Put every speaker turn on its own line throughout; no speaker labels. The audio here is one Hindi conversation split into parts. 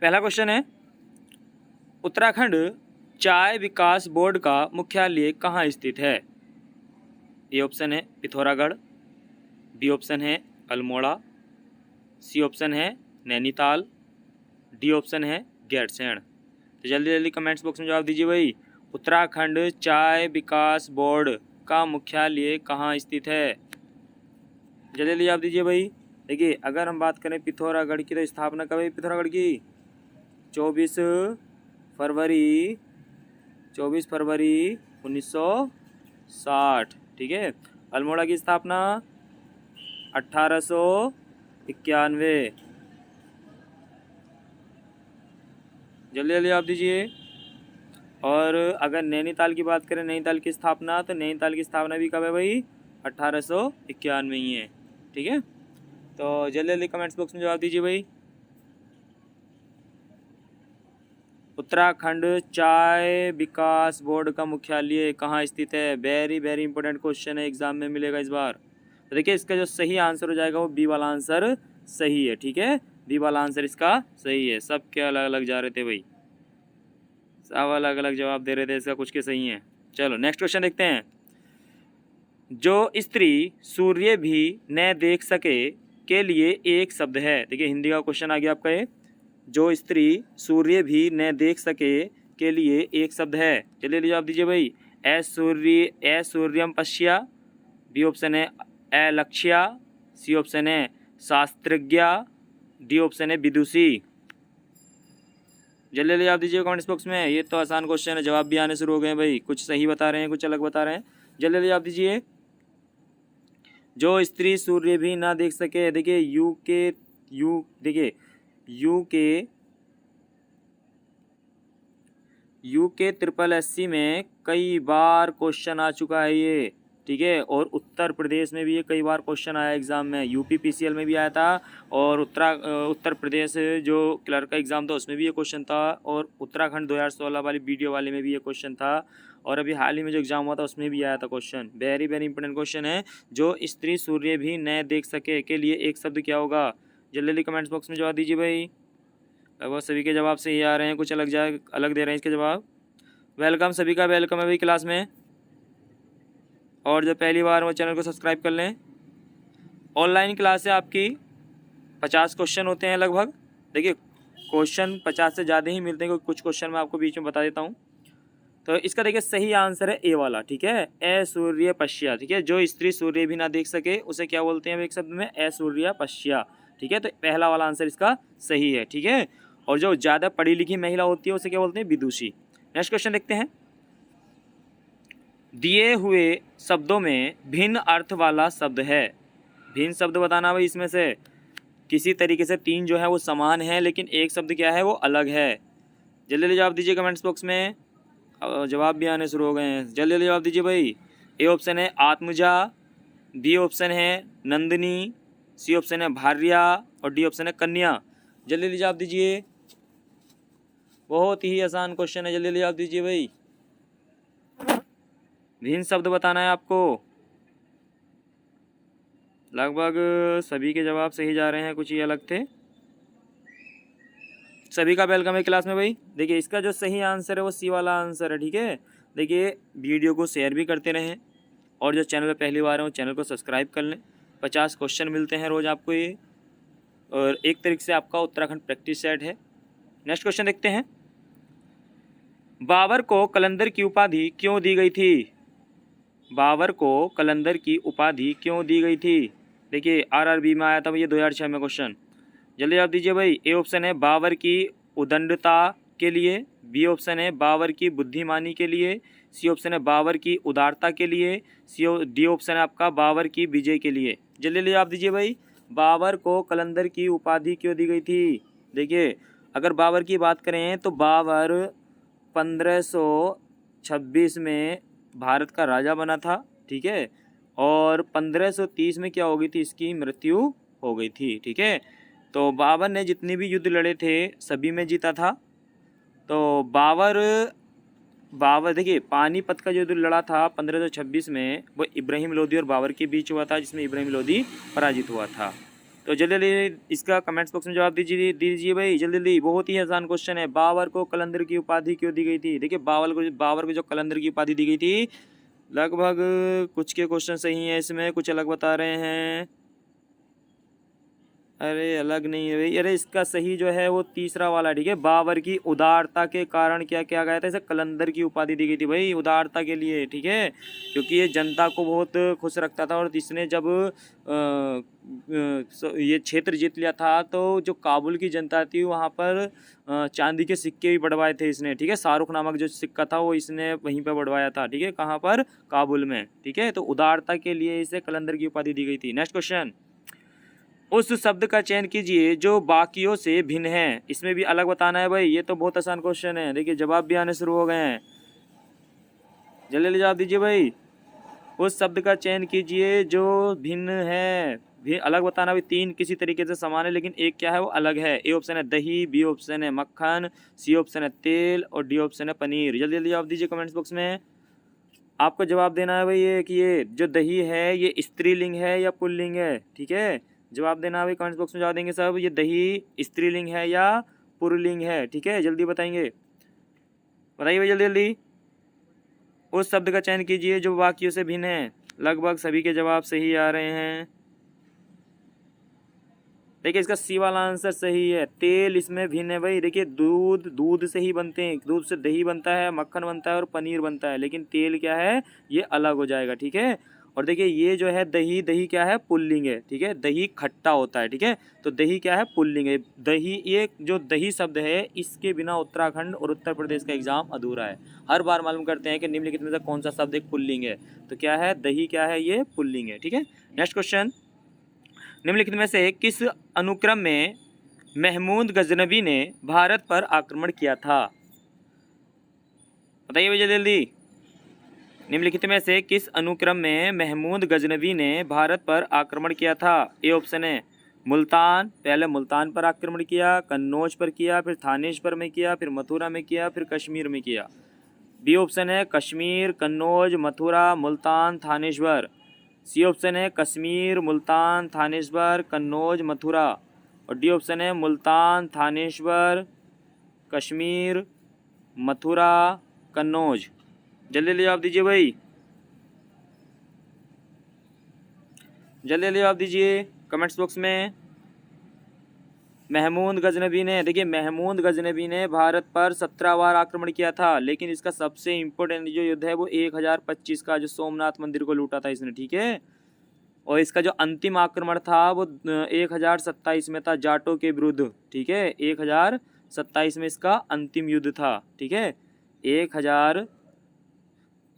पहला क्वेश्चन है, उत्तराखंड चाय विकास बोर्ड का मुख्यालय कहाँ स्थित है? ए ऑप्शन है पिथौरागढ़, बी ऑप्शन है अल्मोड़ा, सी ऑप्शन है नैनीताल, डी ऑप्शन है गैरसैंण। तो जल्दी जल्दी कमेंट्स बॉक्स में जवाब दीजिए भाई। उत्तराखंड चाय विकास बोर्ड का मुख्यालय कहाँ स्थित है? जल्दी जल्दी जवाब दीजिए भाई। देखिए, अगर हम बात करें पिथौरागढ़ की, तो स्थापना कब हुई पिथौरागढ़ की? 24 फरवरी 1960। ठीक है। अल्मोड़ा की स्थापना 1891। जल्दी जल्दी आप दीजिए। और अगर नैनीताल की बात करें, नैनीताल की स्थापना, तो नैनीताल की स्थापना भी कब है भाई? 1891 ही है। ठीक है। तो जल्दी जल्दी कमेंट्स बॉक्स में जवाब दीजिए भाई। उत्तराखंड चाय विकास बोर्ड का मुख्यालय कहाँ स्थित है? वेरी वेरी इंपॉर्टेंट क्वेश्चन है, एग्जाम में मिलेगा इस बार। तो देखिए, इसका जो सही आंसर हो जाएगा वो बी वाला आंसर सही है। ठीक है, बी वाला आंसर इसका सही है। सब के अलग अलग जा रहे थे भाई, सब अलग अलग जवाब दे रहे थे, इसका कुछ के सही है। चलो नेक्स्ट क्वेश्चन देखते हैं। जो स्त्री सूर्य भी न देख सके के लिए एक शब्द है। देखिए, हिंदी का क्वेश्चन आ गया आपका ये। जो स्त्री सूर्य भी न देख सके के लिए एक शब्द है। चलिए जवाब दीजिए भाई। ए सूर्यम पश्या, बी ऑप्शन है ए लक्ष्या, सी ऑप्शन है शास्त्रज्ञा, डी ऑप्शन है विदुषी। जल्दी जवाब दीजिए कमेंट्स बॉक्स में। ये तो आसान क्वेश्चन है, जवाब भी आने शुरू हो गए भाई। कुछ सही बता रहे हैं, कुछ अलग बता रहे हैं। जल्दी जवाब दीजिए। जो स्त्री सूर्य भी ना देख सके, देखिए यूके ट्रिपल एससी में कई बार क्वेश्चन आ चुका है ये। ठीक है। और उत्तर प्रदेश में भी ये कई बार क्वेश्चन आया एग्जाम में। यूपी पीसीएल में भी आया था, और उत्तर प्रदेश जो क्लर्क का एग्जाम था उसमें भी ये क्वेश्चन था, और उत्तराखंड 2016 वाली वीडियो वाले में भी ये क्वेश्चन था, और अभी हाल ही में जो एग्जाम हुआ था उसमें भी आया था question. Very very important question है। जो स्त्री सूर्य भी न देख सके के लिए एक शब्द क्या होगा? जल्दी जल्दी कमेंट्स बॉक्स में जवाब दीजिए भाई। लगभग सभी के जवाब सही आ रहे हैं, कुछ अलग दे रहे हैं इसके जवाब। वेलकम, सभी का वेलकम है भाई क्लास में। और जो पहली बार वो चैनल को सब्सक्राइब कर लें। ऑनलाइन क्लास है आपकी, 50 क्वेश्चन होते हैं लगभग। देखिए, क्वेश्चन 50 से ज़्यादा ही मिलते हैं, क्योंकि कुछ क्वेश्चन मैं आपको बीच में बता देता हूँ। तो इसका देखिए सही आंसर है ए वाला। ठीक है, ए सूर्य पश्या। ठीक है, जो स्त्री सूर्य भी ना देख सके उसे क्या बोलते हैं एक शब्द में? ए सूर्य पश्या। ठीक है, तो पहला वाला आंसर इसका सही है। ठीक है, और जो ज़्यादा पढ़ी लिखी महिला होती है उसे क्या बोलते हैं? विदुषी। नेक्स्ट क्वेश्चन देखते हैं। दिए हुए शब्दों में भिन्न अर्थ वाला शब्द है। भिन्न शब्द बताना भाई। इसमें से किसी तरीके से 3 जो है वो समान है, लेकिन एक शब्द क्या है वो अलग है। जल्दी जल्दी जवाब दीजिए कमेंट्स बॉक्स में। जवाब भी आने शुरू हो गए हैं। जल्दी जल्दी जवाब दीजिए भाई। ए ऑप्शन है आत्मजा, बी ऑप्शन है नंदिनी, सी ऑप्शन है भार्या, और डी ऑप्शन है कन्या। जल्दी जल्दी जवाब दीजिए। बहुत ही आसान क्वेश्चन है, जल्दी जल्दी जवाब दीजिए भाई। भिन्न शब्द बताना है आपको। लगभग सभी के जवाब सही जा रहे हैं, कुछ ही अलग थे। सभी का वेलकम है क्लास में भाई। देखिए, इसका जो सही आंसर है वो सी वाला आंसर है। ठीक है, देखिए वीडियो को शेयर भी करते रहें, और जो चैनल पर पहली बार है वो चैनल को सब्सक्राइब कर लें। 50 क्वेश्चन मिलते हैं रोज़ आपको ये, और एक तरीके से आपका उत्तराखंड प्रैक्टिस सेट है। नेक्स्ट क्वेश्चन देखते हैं। बाबर को कलंदर की उपाधि क्यों दी गई थी? बाबर को कलंदर की उपाधि क्यों दी गई थी? देखिए, आरआरबी में आया था भैया 2006 में क्वेश्चन। जल्दी जवाब दीजिए भाई। ए ऑप्शन है बाबर की उदंडता के लिए, बी ऑप्शन है बाबर की बुद्धिमानी के लिए, सी ऑप्शन है बाबर की उदारता के लिए, डी ऑप्शन है आपका बाबर की विजय के लिए। जल्दी जल्दी जवाब दीजिए भाई। बाबर को कलंदर की उपाधि क्यों दी गई थी? देखिए, अगर बाबर की बात करें तो बाबर 1526 में भारत का राजा बना था। ठीक है, और 1530 में क्या हो गई थी? इसकी मृत्यु हो गई थी। ठीक है, तो बाबर ने जितने भी युद्ध लड़े थे सभी में जीता था। तो बाबर देखिए, पानीपत का जो युद्ध लड़ा था 1526 में, वो इब्राहिम लोदी और बाबर के बीच हुआ था, जिसमें इब्राहिम लोदी पराजित हुआ था। तो जल्दी जल्दी इसका कमेंट्स बॉक्स में जवाब दीजिए भाई, जल्दी जल्दी। बहुत ही आसान क्वेश्चन है। बाबर को कलंदर की उपाधि क्यों दी गई थी? देखिए बाबर को जो कलंदर की उपाधि दी गई थी, लगभग कुछ के क्वेश्चन सही हैं इसमें, कुछ अलग बता रहे हैं। अरे अलग नहीं है भाई, अरे इसका सही जो है वो तीसरा वाला, ठीक है। बाबर की उदारता के कारण क्या किया गया था? इसे कलंदर की उपाधि दी गई थी भाई, उदारता के लिए, ठीक है। क्योंकि ये जनता को बहुत खुश रखता था, और इसने जब ये क्षेत्र जीत लिया था तो जो काबुल की जनता थी वहाँ पर चांदी के सिक्के भी बढ़वाए थे इसने, ठीक है। शाहरुख नामक जो सिक्का था वो इसने वहीं पर बढ़वाया था, ठीक है। कहाँ पर? काबुल में, ठीक है। तो उदारता के लिए इसे कलंदर की उपाधि दी गई थी। नेक्स्ट क्वेश्चन, उस शब्द का चयन कीजिए जो बाकियों से भिन्न है। इसमें भी अलग बताना है भाई, ये तो बहुत आसान क्वेश्चन है। देखिए जवाब भी आने शुरू हो गए हैं, जल्दी जल्दी जवाब दीजिए भाई। उस शब्द का चयन कीजिए जो भिन्न है, भी अलग बताना भी। तीन किसी तरीके से समान है लेकिन एक क्या है वो अलग है। ए ऑप्शन है दही, बी ऑप्शन है मक्खन, सी ऑप्शन है तेल, और डी ऑप्शन है पनीर। जल्दी जल्दी जवाब दीजिए कमेंट्स बॉक्स में। आपको जवाब देना है भाई ये कि ये जो दही है ये स्त्रीलिंग है या पुल्लिंग है, ठीक है। जवाब देना भाई, कमेंट्स बॉक्स में जवाब देंगे सब। ये दही स्त्रीलिंग है या पुल्लिंग है, ठीक है। जल्दी बताएंगे, बताइए भाई जल्दी जल्दी। उस शब्द का चयन कीजिए जो वाक्यों से भिन्न है। लगभग सभी के जवाब सही आ रहे हैं। देखिए इसका सी वाला आंसर सही है, तेल इसमें भिन्न है भाई। देखिए दूध से ही बनते हैं, दूध से दही बनता है, मक्खन बनता है और पनीर बनता है, लेकिन तेल क्या है ये अलग हो जाएगा, ठीक है। और देखिए ये जो है दही क्या है? पुल्लिंग है, ठीक है। दही खट्टा होता है, ठीक है। तो दही क्या है? पुल्लिंग है। दही, ये जो दही शब्द है इसके बिना उत्तराखंड और उत्तर प्रदेश का एग्जाम अधूरा है। हर बार मालूम करते हैं कि निम्नलिखित में से कौन सा शब्द एक पुल्लिंग है, तो क्या है? दही क्या है? ये पुल्लिंग है, ठीक है। नेक्स्ट क्वेश्चन, निम्नलिखित में से किस अनुक्रम में महमूद गजनबी ने भारत पर आक्रमण किया था? बताइए भैया जल्दी। निम्नलिखित में से किस अनुक्रम में महमूद गजनबी ने भारत पर आक्रमण किया था? ए ऑप्शन है मुल्तान, पहले मुल्तान पर आक्रमण किया, कन्नौज पर किया, फिर थानेश्वर में किया, फिर मथुरा में किया, फिर कश्मीर में किया। बी ऑप्शन है कश्मीर, कन्नौज, मथुरा, मुल्तान, थानेश्वर। सी ऑप्शन है कश्मीर, मुल्तान, थानेश्वर, कन्नौज, मथुरा। और डी ऑप्शन है मुल्तान, थानेश्वर, कश्मीर, मथुरा, कन्नौज। जल्दी जल्दी जवाब दीजिए भाई, जल्दी जल्दी जवाब दीजिए कमेंट्स बॉक्स में। महमूद गजनबी ने, देखिए महमूद गजनबी ने भारत पर 17 बार आक्रमण किया था, लेकिन इसका सबसे इम्पोर्टेंट जो युद्ध है वो 1025 का, जो सोमनाथ मंदिर को लूटा था इसने, ठीक है। और इसका जो अंतिम आक्रमण था वो 1027 में था जाटों के विरुद्ध, ठीक है। 1027 में इसका अंतिम युद्ध था, ठीक है।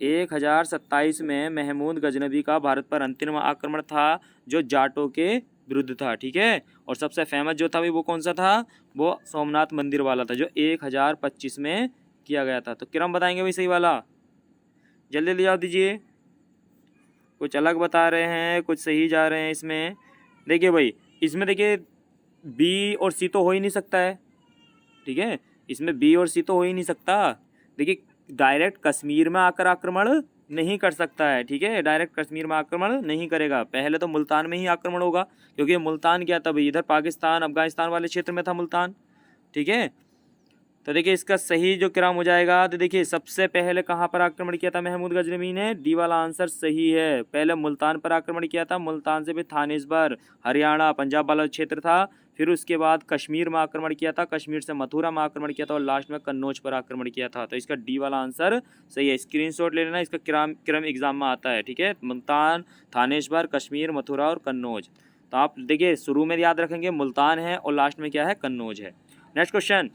1027 में महमूद गजनबी का भारत पर अंतिम आक्रमण था जो जाटों के विरुद्ध था, ठीक है। और सबसे फेमस जो था वो कौन सा था? वो सोमनाथ मंदिर वाला था जो 1025 में किया गया था। तो क्रम बताएंगे भाई सही वाला, जल्दी जल्दी जवाब दीजिए। कुछ अलग बता रहे हैं, कुछ सही जा रहे हैं इसमें। देखिए भाई इसमें देखिए बी और सी तो हो ही नहीं सकता है, ठीक है। इसमें बी और सी तो हो ही नहीं सकता। देखिए डायरेक्ट कश्मीर में आकर आक्रमण नहीं कर सकता है, ठीक है। डायरेक्ट कश्मीर में आक्रमण नहीं करेगा, पहले तो मुल्तान में ही आक्रमण होगा, क्योंकि मुल्तान क्या था भाई, इधर पाकिस्तान अफगानिस्तान वाले क्षेत्र में था मुल्तान, ठीक है। तो देखिए इसका सही जो क्रम हो जाएगा, तो देखिए सबसे पहले कहाँ पर आक्रमण किया था महमूद गजनबी ने? डी वाला आंसर सही है। पहले मुल्तान पर आक्रमण किया था, मुल्तान से फिर थानेश्वर हरियाणा पंजाब वाला क्षेत्र था, फिर उसके बाद कश्मीर में आक्रमण किया था, कश्मीर से मथुरा में आक्रमण किया था, और लास्ट में कन्नौज पर आक्रमण किया था। तो इसका डी वाला आंसर सही है। स्क्रीनशॉट ले लेना, इसका क्रम एग्जाम में आता है, ठीक है। मुल्तान, थानेश्वर, कश्मीर, मथुरा और कन्नौज। तो आप देखिए शुरू में याद रखेंगे मुल्तान है और लास्ट में क्या है? कन्नौज है। नेक्स्ट क्वेश्चन,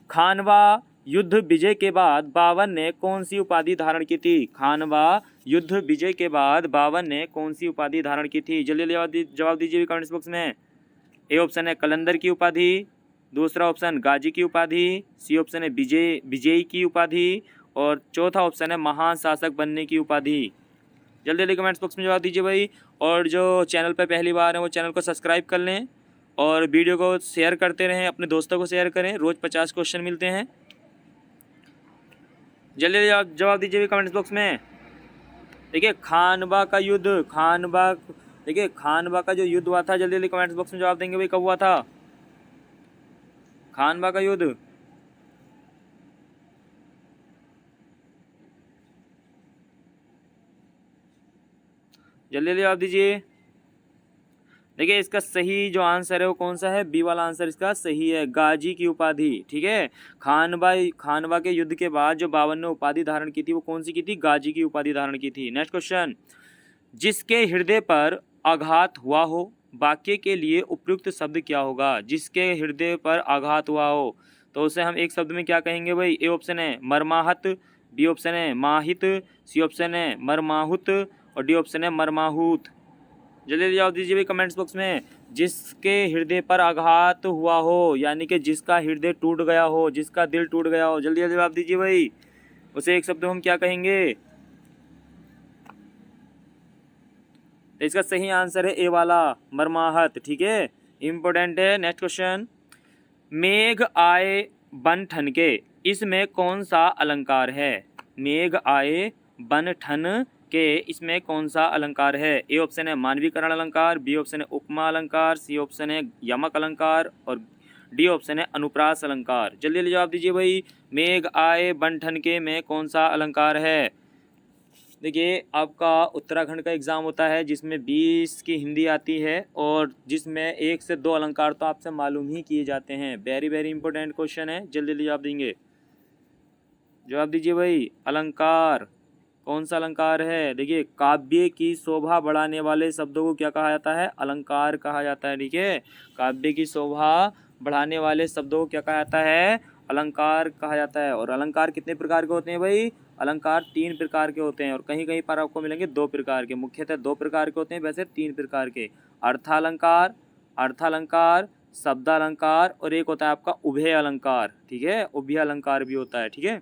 खानवा युद्ध विजय के बाद बाबर ने कौन सी उपाधि धारण की थी? खानवा युद्ध विजय के बाद बाबर ने कौन सी उपाधि धारण की थी? जल्दी जवाब दीजिए कमेंट्स बॉक्स में। ए ऑप्शन है कलंदर की उपाधि, दूसरा ऑप्शन गाजी की उपाधि, सी ऑप्शन है विजयी की उपाधि, और चौथा ऑप्शन है महान शासक बनने की उपाधि। जल्दी जल्दी कमेंट्स बॉक्स में जवाब दीजिए भाई। और जो चैनल पर पहली बार है वो चैनल को सब्सक्राइब कर लें, और वीडियो को शेयर करते रहें, अपने दोस्तों को शेयर करें। रोज़ 50 क्वेश्चन मिलते हैं। जल्दी जवाब दीजिए कमेंट्स बॉक्स में। देखिए खानवा का युद्ध, खानवा देखिए खानवा का जो युद्ध हुआ था, जल्दी जल्दी कमेंट्स बॉक्स में जवाब देंगे भाई, कब हुआ था खानवा का युद्ध? जल्दी जल्दी जवाब दीजिए। देखिए इसका सही जो आंसर है वो कौन सा है? बी वाला आंसर इसका सही है, गाजी की उपाधि। ठीक है, खानवा के युद्ध के बाद जो बाबर ने उपाधि धारण की थी वो कौन सी की थी? गाजी की उपाधि धारण की थी। नेक्स्ट क्वेश्चन, जिसके हृदय पर आघात हुआ हो, वाक्य के लिए उपयुक्त शब्द क्या होगा? जिसके हृदय पर आघात हुआ हो तो उसे हम एक शब्द में क्या कहेंगे भाई? ए ऑप्शन है मर्माहत, बी ऑप्शन है माहित, सी ऑप्शन है मर्माहुत और डी ऑप्शन है मर्माहूत। जल्दी जल्दी जवाब दीजिए भाई कमेंट्स बॉक्स में। जिसके हृदय पर आघात हुआ हो यानी कि जिसका हृदय टूट गया हो, जिसका दिल टूट गया हो, जल्दी जल्दी जवाब दीजिए भाई, उसे एक शब्द में हम क्या कहेंगे? तो इसका सही आंसर है ए वाला, मर्माहत। ठीक है, इंपॉर्टेंट है। नेक्स्ट क्वेश्चन, मेघ आए बन ठन के, इसमें कौन सा अलंकार है? मेघ आए बन ठन के, इसमें कौन सा अलंकार है? ए ऑप्शन है मानवीकरण अलंकार, बी ऑप्शन है उपमा अलंकार, सी ऑप्शन है यमक अलंकार और डी ऑप्शन है अनुप्रास अलंकार। जल्दी जल्दी जवाब दीजिए भाई, मेघ आए बन ठन के में कौन सा अलंकार है? देखिए आपका उत्तराखंड का एग्ज़ाम होता है जिसमें 20 की हिंदी आती है और जिसमें 1 से 2 अलंकार तो आपसे मालूम ही किए जाते हैं। वेरी वेरी इंपॉर्टेंट क्वेश्चन है, जल्दी जल्दी जवाब देंगे। जवाब दीजिए भाई, अलंकार कौन सा अलंकार है? देखिए काव्य की शोभा बढ़ाने वाले शब्दों को क्या कहा जाता है? अलंकार कहा जाता है। ठीक है, काव्य की शोभा बढ़ाने वाले शब्दों को क्या कहा जाता है? अलंकार कहा जाता है। और अलंकार कितने प्रकार के होते हैं भाई? अलंकार 3 प्रकार के होते हैं और कहीं कहीं पर आपको मिलेंगे 2 प्रकार के। मुख्यतः 2 प्रकार के होते हैं, वैसे 3 प्रकार के। अर्थालंकार, शब्दालंकार और एक होता है आपका उभय अलंकार। ठीक है, उभय अलंकार भी होता है। ठीक है,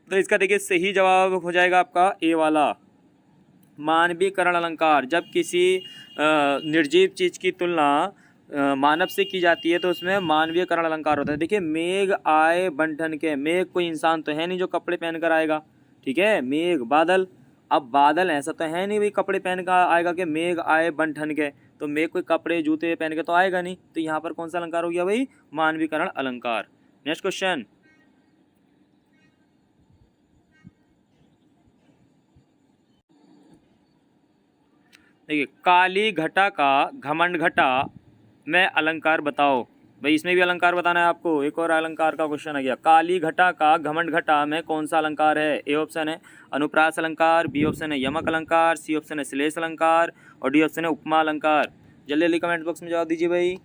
तो इसका देखिए सही जवाब हो जाएगा आपका ए वाला, मानवीकरण अलंकार। जब किसी निर्जीव चीज़ की तुलना मानव से की जाती है तो उसमें मानवीयकरण अलंकार होता है। देखिए मेघ आए बन ठन के, मेघ कोई इंसान तो है नहीं जो कपड़े पहन कर आएगा। ठीक है, मेघ बादल, अब बादल ऐसा तो है नहीं भाई कपड़े पहन कर आएगा कि मेघ आए बन ठन के, तो मेघ कोई कपड़े जूते पहन के तो आएगा नहीं। तो यहाँ पर कौन सा अलंकार हो गया भाई? मानवीकरण अलंकार। नेक्स्ट क्वेश्चन, देखिए काली घटा का घमंड घटा में अलंकार बताओ। भाई इसमें भी अलंकार बताना है आपको। एक और अलंकार का क्वेश्चन आ गया, काली घटा का घमंड घटा में कौन सा अलंकार है? ए ऑप्शन है अनुप्रास अलंकार, बी ऑप्शन है यमक अलंकार, सी ऑप्शन है श्लेष अलंकार और डी ऑप्शन है उपमा अलंकार। जल्दी जल्दी कमेंट बॉक्स में जवाब दीजिए भाई,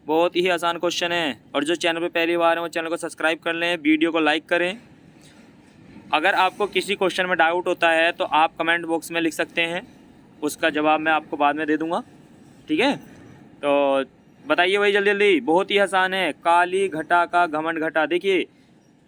बहुत ही आसान क्वेश्चन है। और जो चैनल पर पहली बार है वो चैनल को सब्सक्राइब कर लें, वीडियो को लाइक करें। अगर आपको किसी क्वेश्चन में डाउट होता है तो आप कमेंट बॉक्स में लिख सकते हैं, उसका जवाब मैं आपको बाद में दे दूंगा। ठीक है, तो बताइए भाई जल्दी जल्दी, बहुत ही आसान है। काली घटा का घमंड घटा, देखिए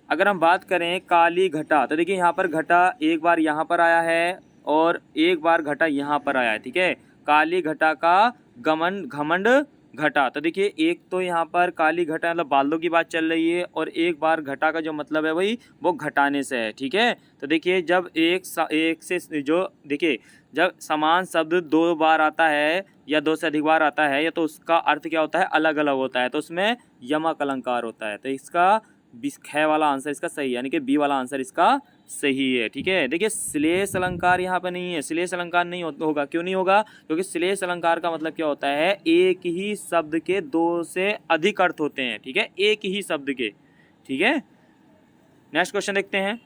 अगर हम बात करें काली घटा तो देखिए यहाँ पर घटा एक बार यहाँ पर आया है और एक बार घटा यहाँ पर आया है। ठीक है, काली घटा का घमंड घटा, तो देखिए एक तो यहाँ पर काली घटा मतलब बादलों की बात चल रही है और एक बार घटा का जो मतलब है वही वो घटाने से है। ठीक है, तो देखिए जब एक से जो देखिए जब समान शब्द 2 बार आता है या 2 से अधिक बार आता है या तो उसका अर्थ क्या होता है? अलग अलग होता है, तो उसमें यमक अलंकार होता है। तो इसका ख वाला आंसर इसका सही है, यानी कि बी वाला आंसर इसका सही है। ठीक है, देखिए श्लेष अलंकार यहाँ पर नहीं है, श्लेष अलंकार नहीं होगा। क्यों नहीं होगा? क्योंकि श्लेष अलंकार का मतलब क्या होता है? एक ही शब्द के 2 से अधिक अर्थ होते हैं। ठीक है, एक ही शब्द के। ठीक है, नेक्स्ट क्वेश्चन देखते हैं,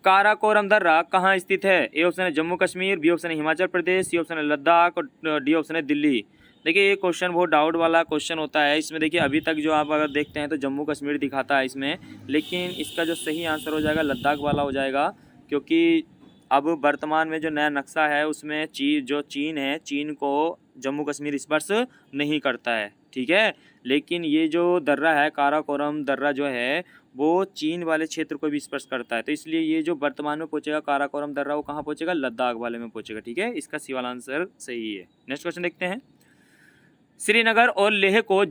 काराकोरम दर्रा कहाँ स्थित है? ए ऑप्शन है जम्मू कश्मीर, बी ऑप्शन है हिमाचल प्रदेश, सी ऑप्शन है लद्दाख और डी ऑप्शन है दिल्ली। देखिए ये क्वेश्चन बहुत डाउट वाला क्वेश्चन होता है। इसमें देखिए अभी तक जो आप अगर देखते हैं तो जम्मू कश्मीर दिखाता है इसमें, लेकिन इसका जो सही आंसर हो जाएगा लद्दाख वाला हो जाएगा। क्योंकि अब वर्तमान में जो नया नक्शा है उसमें चीन है, चीन को जम्मू कश्मीर स्पर्श नहीं करता है। ठीक है, लेकिन ये जो दर्रा है काराकोरम दर्रा जो है वो चीन वाले क्षेत्र को भी स्पर्श करता है, तो इसलिए ये जो वर्तमान में पहुंचेगा काराकोरम दर्रा वो कहाँ पहुंचेगा? लद्दाख वाले में पहुंचेगा। ठीक है, इसका सी वाला आंसर सही है। नेक्स्ट क्वेश्चन देखते हैं, श्रीनगर और लेह को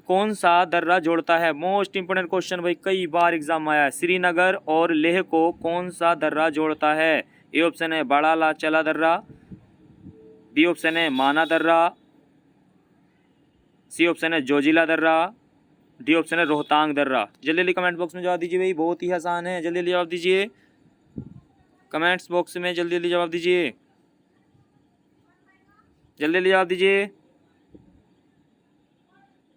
कौन सा दर्रा जोड़ता है? मोस्ट इंपोर्टेंट क्वेश्चन भाई, कई बार एग्जाम आया है। श्रीनगर और लेह को कौन सा दर्रा जोड़ता है? ए ऑप्शन है बड़ा लाचला दर्रा, बी ऑप्शन है माना दर्रा, सी ऑप्शन है जोजिला दर्रा, डी ऑप्शन है रोहतांग दर्रा। जल्दी जल्दी कमेंट बॉक्स में जवाब दीजिए भाई, बहुत ही आसान है, जल्दी जल्दी जवाब दीजिए कमेंट्स बॉक्स में, जल्दी जल्दी जवाब दीजिए, जल्दी जल्दी जवाब दीजिए।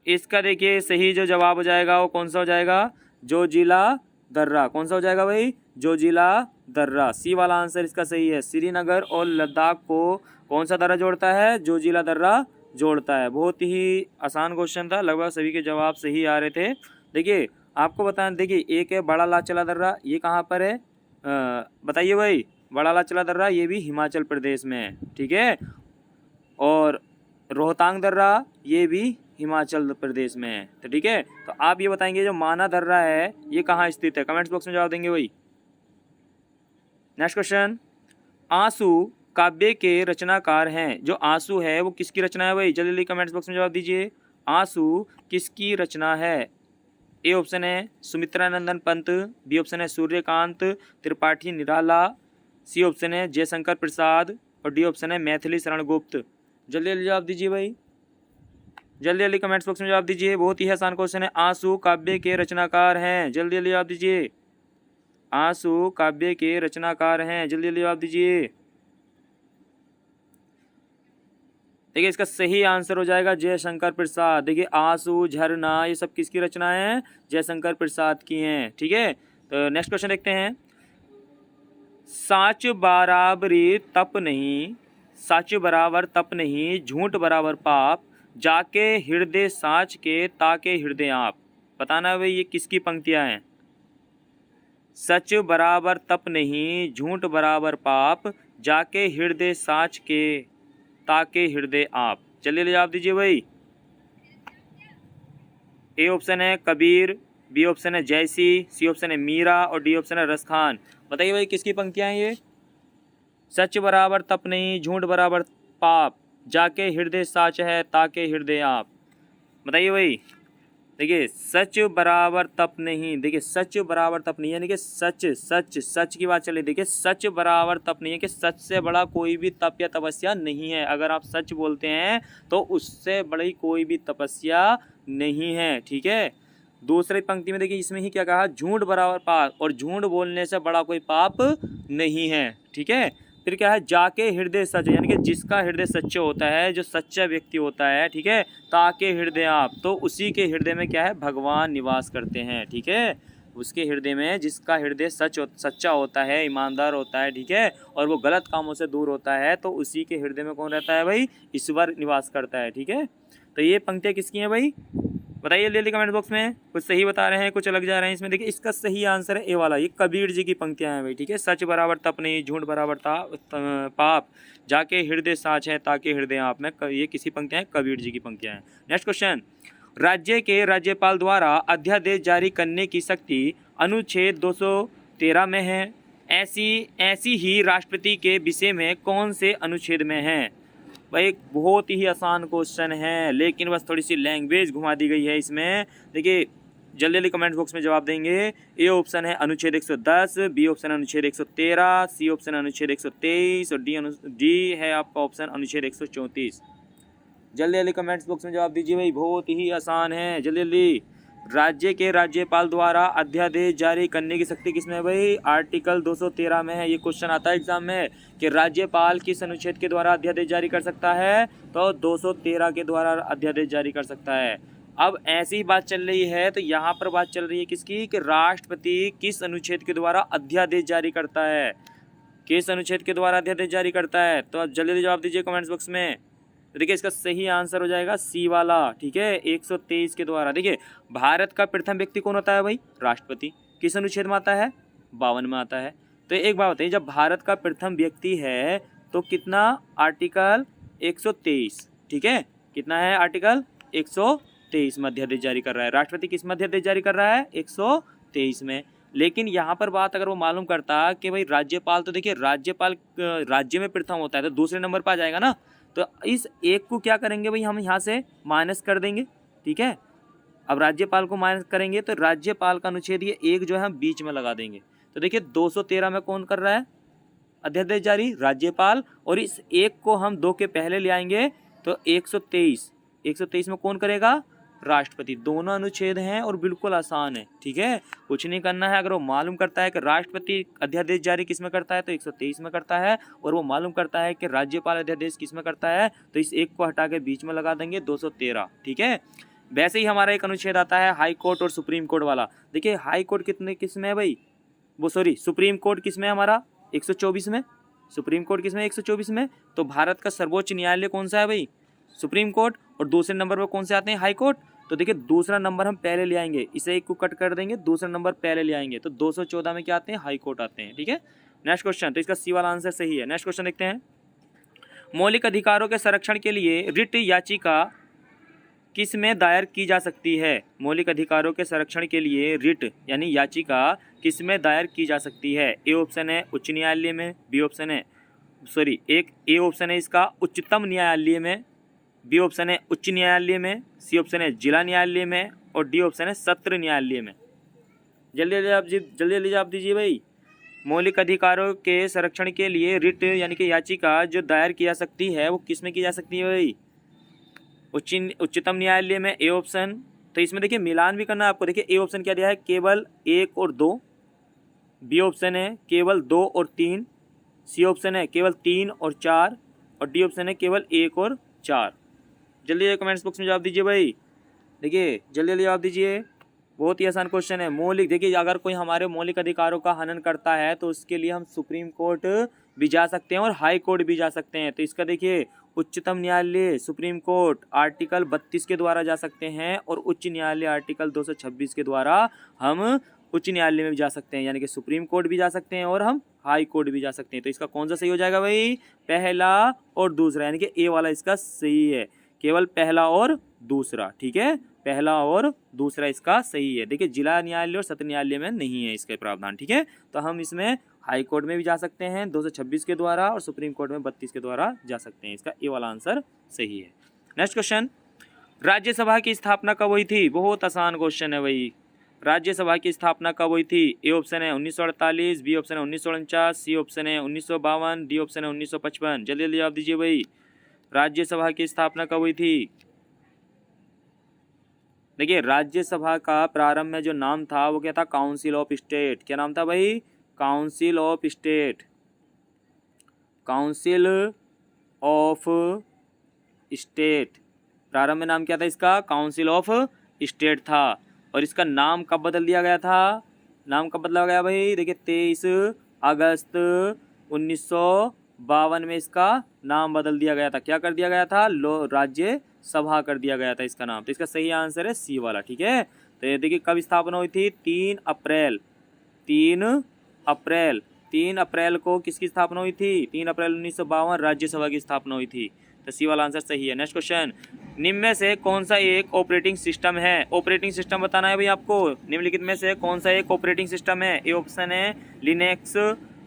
इसका देखिए सही जो जवाब हो जाएगा वो कौन सा हो जाएगा, जोजिला दर्रा। कौन सा हो जाएगा भाई, जोजिला दर्रा। सी वाला आंसर इसका सही है। श्रीनगर और लद्दाख को कौन सा दर्रा जोड़ता है, जोजिला दर्रा जोड़ता है। बहुत ही आसान क्वेश्चन था, लगभग सभी के जवाब सही आ रहे थे। देखिए आपको बताएं, देखिए एक है बड़ा लाचला दर्रा, ये कहाँ पर है बताइए भाई, बड़ा लाचला दर्रा ये भी हिमाचल प्रदेश में है, ठीक है। और रोहतांग दर्रा ये भी हिमाचल प्रदेश में है, तो ठीक है। तो आप ये बताएंगे जो माना दर्रा है ये कहाँ स्थित है, कमेंट्स बॉक्स में जवाब देंगे भाई। नेक्स्ट क्वेश्चन, आंसू काव्य के रचनाकार हैं। जो आंसू है वो किसकी रचना है भाई, जल्दी जल्दी कमेंट्स बॉक्स में जवाब दीजिए। आंसू किसकी रचना है। ए ऑप्शन है सुमित्रा नंदन पंत, बी ऑप्शन है सूर्यकांत त्रिपाठी निराला, सी ऑप्शन है जयशंकर प्रसाद और डी ऑप्शन है मैथिली शरण गुप्त। जल्दी जल्दी जवाब दीजिए भाई, जल्दी जल्दी कमेंट्स बॉक्स में जवाब दीजिए। बहुत ही आसान क्वेश्चन है, आंसू काव्य के रचनाकार हैं, जल्दी जल्दी जवाब दीजिए। आंसू काव्य के रचनाकार हैं, जल्दी जल्दी जवाब दीजिए। देखिए इसका सही आंसर हो जाएगा जयशंकर प्रसाद। देखिए आंसू, झरना ये सब किसकी रचना है, जयशंकर प्रसाद की हैं, ठीक है। तो नेक्स्ट क्वेश्चन देखते हैं, साच बराबरी तप नहीं, सच बराबर तप नहीं, झूठ बराबर पाप, जाके हृदय साच के ताके हृदय आप। बताना भाई ये किसकी पंक्तियां हैं। सच बराबर तप नहीं, झूठ बराबर पाप, जाके हृदय साच के ताके हृदय आप। चलिए जवाब दीजिए भाई। ए ऑप्शन है कबीर, बी ऑप्शन है जयसी, सी ऑप्शन है मीरा और डी ऑप्शन है रसखान। बताइए भाई किसकी पंक्तियां हैं ये। सच बराबर तप नहीं, झूठ बराबर पाप, जाके हृदय साच है ताके हृदय आप। बताइए भाई। देखिए सच बराबर तप नहीं, देखिए सच बराबर तप नहीं यानी कि सच सच सच की बात चले। देखिए सच बराबर तप नहीं है कि सच से बड़ा कोई भी तप या तपस्या नहीं है। अगर आप सच बोलते हैं तो उससे बड़ी कोई भी तपस्या नहीं है, ठीक है। दूसरी पंक्ति में देखिए इसमें ही क्या कहा, झूठ बराबर पाप, और झूठ बोलने से बड़ा कोई पाप नहीं है, ठीक है। फिर क्या है, जाके हृदय सच, यानी कि जिसका हृदय सच्चा होता है, जो सच्चा व्यक्ति होता है, ठीक है, ताके हृदय आप, तो उसी के हृदय में क्या है, भगवान निवास करते हैं, ठीक है। उसके हृदय में जिसका हृदय सच्चा होता है, ईमानदार होता है, ठीक है, और वो गलत कामों से दूर होता है, तो उसी के हृदय में कौन रहता है भाई, ईश्वर निवास करता है, ठीक है। तो ये पंक्तियाँ किसकी हैं भाई, बताइए जल्दी कमेंट बॉक्स में। कुछ सही बता रहे हैं, कुछ अलग जा रहे हैं इसमें। देखिए इसका सही आंसर है ए वाला, ये कबीर जी की पंक्तियां हैं भाई, ठीक है। सच बराबर तप नहीं, झूठ बराबर पाप, जाके हृदय साच है ताके हृदय आप में, ये किसी पंक्तियां हैं, कबीर जी की पंक्तियां हैं। नेक्स्ट क्वेश्चन, राज्य के राज्यपाल द्वारा अध्यादेश जारी करने की शक्ति अनुच्छेद 213 में है। ऐसी ही राष्ट्रपति के विषय में कौन से अनुच्छेद में है। भाई बहुत ही आसान क्वेश्चन है, लेकिन बस थोड़ी सी लैंग्वेज घुमा दी गई है इसमें। देखिए जल्दी जल्दी कमेंट बॉक्स में जवाब देंगे। ए ऑप्शन है अनुच्छेद 110, बी ऑप्शन अनुच्छेद 113, सी ऑप्शन अनुच्छेद 123 और डी है आपका ऑप्शन अनुच्छेद 134। जल्दी जल्दी कमेंट्स बॉक्स में जवाब दीजिए भाई, बहुत ही आसान है, जल्दी जल्दी। राज्य के राज्यपाल द्वारा अध्यादेश जारी करने की शक्ति किसमें है भाई, आर्टिकल 213 में है। ये क्वेश्चन आता है एग्जाम में कि राज्यपाल किस अनुच्छेद के द्वारा अध्यादेश जारी कर सकता है, तो 213 के द्वारा अध्यादेश जारी कर सकता है। अब ऐसी बात चल रही है, तो यहाँ पर बात चल रही है किसकी, कि राष्ट्रपति किस अनुच्छेद के द्वारा अध्यादेश जारी करता है, किस अनुच्छेद के द्वारा अध्यादेश जारी करता है। तो आप जल्दी जवाब दीजिए कमेंट्स बॉक्स में। तो देखिए इसका सही आंसर हो जाएगा सी वाला, ठीक है, 123 के द्वारा। देखिए भारत का प्रथम व्यक्ति कौन होता है भाई, राष्ट्रपति। किस अनुच्छेद में आता है, 52 में आता है। तो एक बात बताइए, जब भारत का प्रथम व्यक्ति है तो कितना, आर्टिकल 123, ठीक है, कितना है आर्टिकल 123 में अध्यादेश जारी कर रहा है। राष्ट्रपति किस में अध्यादेश जारी कर रहा है, 123 में। लेकिन यहाँ पर बात अगर वो मालूम करता कि भाई राज्यपाल, तो देखिए राज्यपाल राज्य में प्रथम होता है तो दूसरे नंबर पर आ जाएगा ना, तो इस एक को क्या करेंगे भाई, हम यहाँ से माइनस कर देंगे, ठीक है। अब राज्यपाल को माइनस करेंगे तो राज्यपाल का अनुच्छेद ये एक जो है हम बीच में लगा देंगे। तो देखिए 213 में कौन कर रहा है, अध्यादेश जारी, राज्यपाल, और इस एक को हम 2 के पहले ले आएंगे तो 123 में कौन करेगा? राष्ट्रपति। दोनों अनुच्छेद हैं और बिल्कुल आसान है, ठीक है, कुछ नहीं करना है। अगर वो मालूम करता है कि राष्ट्रपति अध्यादेश जारी किस में करता है तो 123 में करता है, और वो मालूम करता है कि राज्यपाल अध्यादेश किस में करता है तो इस एक को हटा के बीच में लगा देंगे 213, ठीक है। वैसे ही हमारा एक अनुच्छेद आता है हाई कोर्ट और सुप्रीम कोर्ट वाला। देखिए हाई कोर्ट किस में है भाई, वो सॉरी सुप्रीम कोर्ट किस में है हमारा? 124 में। सुप्रीम कोर्ट किस में? 124 में। तो भारत का सर्वोच्च न्यायालय कौन सा है भाई? Supreme court. और दूसरे नंबर पर कौन से आते हैं? High court. तो देखिए दूसरा नंबर हम पहले ले आएंगे, इसे एक को कट कर देंगे, दूसरा नंबर पहले ले आएंगे तो 214 में क्या आते हैं? हाई कोर्ट आते हैं, ठीक है। नेक्स्ट क्वेश्चन, तो इसका सी वाला आंसर सही है। नेक्स्ट क्वेश्चन देखते हैं। मौलिक अधिकारों के संरक्षण के लिए रिट याचिका किस में दायर की जा सकती है? मौलिक अधिकारों के संरक्षण के लिए रिट यानी याचिका किस में दायर की जा सकती है? ए ऑप्शन है उच्च न्यायालय में, बी ऑप्शन है एक ए ऑप्शन है इसका उच्चतम न्यायालय में, बी ऑप्शन है उच्च न्यायालय में, सी ऑप्शन है जिला न्यायालय में, और डी ऑप्शन है सत्र न्यायालय में। जल्दी जवाब दीजिए भाई। मौलिक अधिकारों के संरक्षण के लिए रिट यानी कि याचिका जो दायर की जा सकती है वो किस में की जा सकती है भाई? उच्चतम न्यायालय में, ए ऑप्शन। तो इसमें देखिए मिलान भी करना है आपको। देखिए ए ऑप्शन क्या दिया है? केवल 1 और 2, बी ऑप्शन है केवल 2 और 3, सी ऑप्शन है केवल 3 और 4, और डी ऑप्शन है केवल 1 और 4। जल्दी कमेंट्स बॉक्स में जवाब दीजिए भाई। देखिए जल्दी जवाब दीजिए, बहुत ही आसान क्वेश्चन है। मौलिक, देखिए अगर कोई हमारे मौलिक अधिकारों का हनन करता है तो उसके लिए हम सुप्रीम कोर्ट भी जा सकते हैं और हाई कोर्ट भी जा सकते हैं। तो इसका देखिए उच्चतम न्यायालय सुप्रीम कोर्ट आर्टिकल 32 के द्वारा जा सकते हैं, और उच्च न्यायालय आर्टिकल 226 के द्वारा हम उच्च न्यायालय में भी जा सकते हैं, यानी कि सुप्रीम कोर्ट भी जा सकते हैं और हम हाई कोर्ट भी जा सकते हैं। तो इसका कौन सा सही हो जाएगा भाई? पहला और दूसरा, यानी कि ए वाला इसका सही है। केवल पहला और दूसरा, ठीक है, पहला और दूसरा इसका सही है। देखिए जिला न्यायालय और सत्र न्यायालय में नहीं है इसके प्रावधान, ठीक है। तो हम इसमें हाई कोर्ट में भी जा सकते हैं 226 के द्वारा, और सुप्रीम कोर्ट में 32 के द्वारा जा सकते हैं। इसका ए वाला आंसर सही है। नेक्स्ट क्वेश्चन, राज्यसभा की स्थापना कब हुई थी? बहुत आसान क्वेश्चन है भाई। राज्यसभा की स्थापना कब हुई थी? ए ऑप्शन है 1948, बी ऑप्शन है 1949, सी ऑप्शन है 1952, डी ऑप्शन है 1955। जल्दी जवाब दीजिए भाई। राज्यसभा की स्थापना कब हुई थी? देखिए राज्यसभा का प्रारंभ में जो नाम था वो क्या था? Council of state. क्या नाम था भाई? Council of state. Council of state प्रारंभ में नाम क्या था इसका? काउंसिल ऑफ स्टेट था। और इसका नाम कब बदल दिया गया था? नाम कब बदला गया भाई? देखिए 23 अगस्त 1952 में इसका नाम बदल दिया गया था। क्या कर दिया गया था? राज्य सभा कर दिया गया था इसका नाम। तो इसका सही आंसर है सी वाला, ठीक है। तो ये देखिए कब स्थापना हुई थी? 3 अप्रैल को किसकी स्थापना हुई थी? 3 अप्रैल 1952 राज्यसभा की स्थापना हुई थी। तो सी वाला आंसर सही है। नेक्स्ट क्वेश्चन, निम्न में से कौन सा एक ऑपरेटिंग सिस्टम है? ऑपरेटिंग सिस्टम बताना है भाई आपको। निम्नलिखित में से कौन सा एक ऑपरेटिंग सिस्टम है? ए ऑप्शन है लिनक्स,